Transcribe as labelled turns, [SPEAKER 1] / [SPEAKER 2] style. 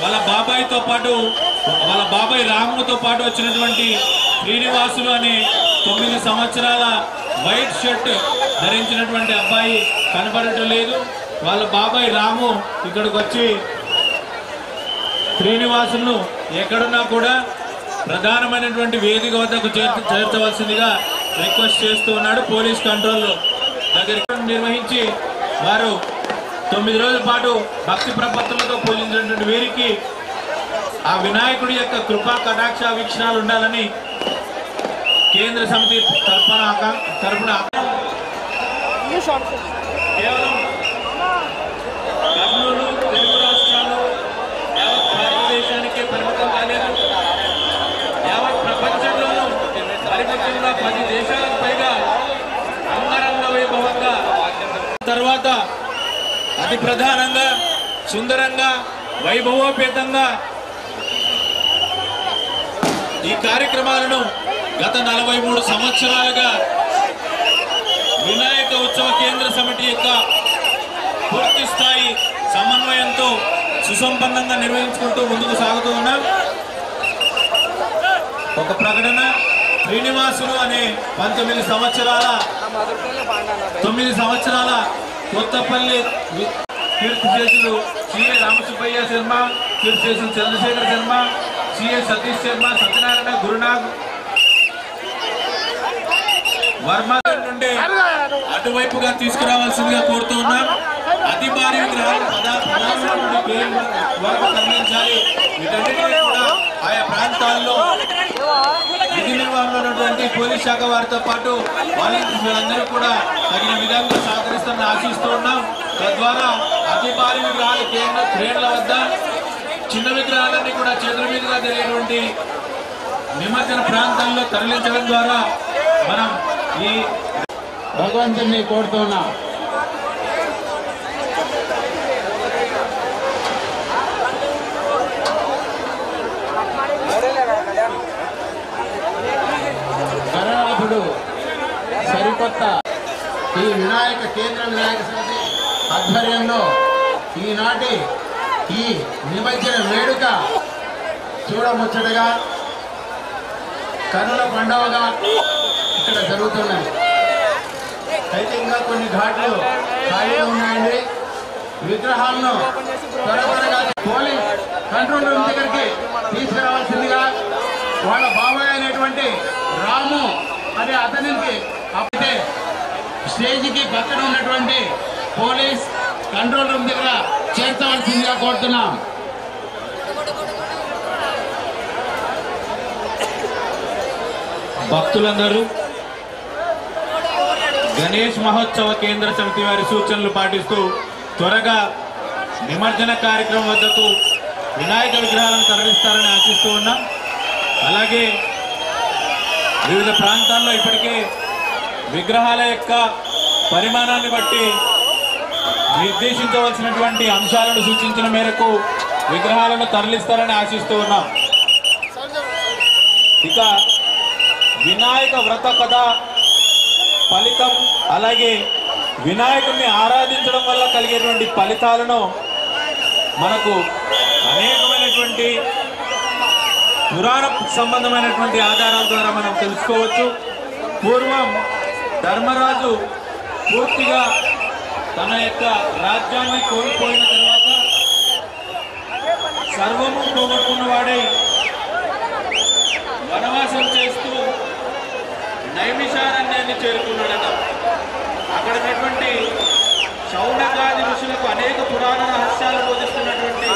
[SPEAKER 1] వాళ్ళ బాబాయ్తో పాటు వాళ్ళ బాబాయ్ రాముతో పాటు వచ్చినటువంటి శ్రీనివాసులు అనే 9 సంవత్సరాల వైట్ షర్ట్ ధరించినటువంటి అబ్బాయి కనబడటం లేదు. వాళ్ళ బాబాయ్ రాము ఇక్కడికి వచ్చి శ్రీనివాసులను ఎక్కడున్నా కూడా ప్రధానమైనటువంటి వేదిక వద్దకు చేర్చవలసిందిగా రిక్వెస్ట్ చేస్తూ ఉన్నాడు. పోలీస్ కంట్రోల్ దగ్గర నిర్వహించి వారు 9 రోజుల పాటు భక్తి ప్రపత్తులతో పూజించినటువంటి వీరికి ఆ వినాయకుడి యొక్క కృపా కటాక్ష వీక్షణాలు ఉండాలని కేంద్ర సమితి తరపున కేవలం కర్నూలు తెలుగు రాష్ట్రాలు యావత్ భారతదేశానికే పరిమితం కాలేదు, యావత్ ప్రపంచంలోనూ పరిమితంగా 10 దేశాలకు పైగా అంగరంగ వైభవంగా తర్వాత అతి ప్రధానంగా సుందరంగా వైభవోపేతంగా ఈ కార్యక్రమాలను గత 43 సంవత్సరాలుగా వినాయక ఉత్సవ కేంద్ర సమితి యొక్క పూర్తి స్థాయి సమన్వయంతో సుసంపన్నంగా నిర్వహించుకుంటూ ముందుకు సాగుతూ ఉన్నాం. ఒక ప్రకటన, శ్రీనివాసులు అనే 9 సంవత్సరాల కొత్తపల్లి కీర్తిశేషులు సిఏ రామసుబ్బయ్య శర్మ, కీర్తిశేషులు చంద్రశేఖర్ శర్మ, సిఏ సతీష్ శర్మ, సత్యనారాయణ గురునాథ్ వర్మ నుండి అటువైపుగా తీసుకురావాల్సిందిగా కోరుతూ ఉన్నాం. అతి భారీ విగ్రహాలు వరకు తరలించాలి. వీటన్నిటినీ కూడా ఆయా ప్రాంతాల్లో విధి నిర్వహణలో ఉన్నటువంటి పోలీస్ శాఖ వారితో పాటు వాలంటీర్లందరూ కూడా తగిన విధంగా సహకరిస్తామని ఆశిస్తూ ఉన్నాం. తద్వారా అతి భారీ విగ్రహాలు క్రేన్ల వద్ద, చిన్న విగ్రహాలన్నీ కూడా చేతుల మీదుగా జరిగేటువంటి నిమజ్జన ప్రాంతాల్లో తరలించడం ద్వారా మనం ఈ
[SPEAKER 2] భగవంతుని కోరుతున్నాం. గణనాథుడు సరికొత్త ఈ వినాయక కేంద్ర వినాయక సమితి ఆధ్వర్యంలో ఈనాటి ఈ నిమజ్జన వేడుక చూడముచ్చటగా కనుల పండుగగా ఇక్కడ జరుగుతున్నాయి. అయితే ఇంకా కొన్ని ఘాట్లు ఖాళీగా ఉన్నాయండి. విగ్రహాలను త్వరగా పోలీస్ కంట్రోల్ రూమ్ దగ్గరికి తీసుకురావాల్సిందిగా వాళ్ళ బాబాయ్ అనేటువంటి రాము అనే అతనికి అప్పుడే స్టేజ్కి పక్కన ఉన్నటువంటి పోలీస్ కంట్రోల్ రూమ్ దగ్గర చేర్చవలసిందిగా కోరుతున్నాం.
[SPEAKER 1] భక్తులందరూ గణేష్ మహోత్సవ కేంద్ర సమితి వారి సూచనలు పాటిస్తూ త్వరగా నిమజ్జన కార్యక్రమం వద్దకు వినాయక విగ్రహాలను తరలిస్తారని ఆశిస్తూ ఉన్నాం. అలాగే వివిధ ప్రాంతాల్లో ఇప్పటికే విగ్రహాల యొక్క పరిమాణాన్ని బట్టి నిర్దేశించవలసినటువంటి అంశాలను సూచించిన మేరకు విగ్రహాలను తరలిస్తారని ఆశిస్తూ ఉన్నాం. ఇక వినాయక వ్రత కథ ఫలితం, అలాగే వినాయకుడిని ఆరాధించడం వల్ల కలిగేటువంటి ఫలితాలను మనకు అనేకమైనటువంటి పురాణ సంబంధమైనటువంటి ఆధారాల ద్వారా మనం తెలుసుకోవచ్చు. పూర్వం ధర్మరాజు పూర్తిగా తన యొక్క రాజ్యాన్ని కోల్పోయిన తర్వాత సర్వము పోగొట్టుకున్నవాడై వనవాసం చేస్తూ నైమిషారణ్యాన్ని చేరుకున్నాడట. అక్కడ ఉన్నటువంటి శౌనకాది ఋషులకు అనేక పురాణ రహస్యాలు బోధిస్తున్నటువంటి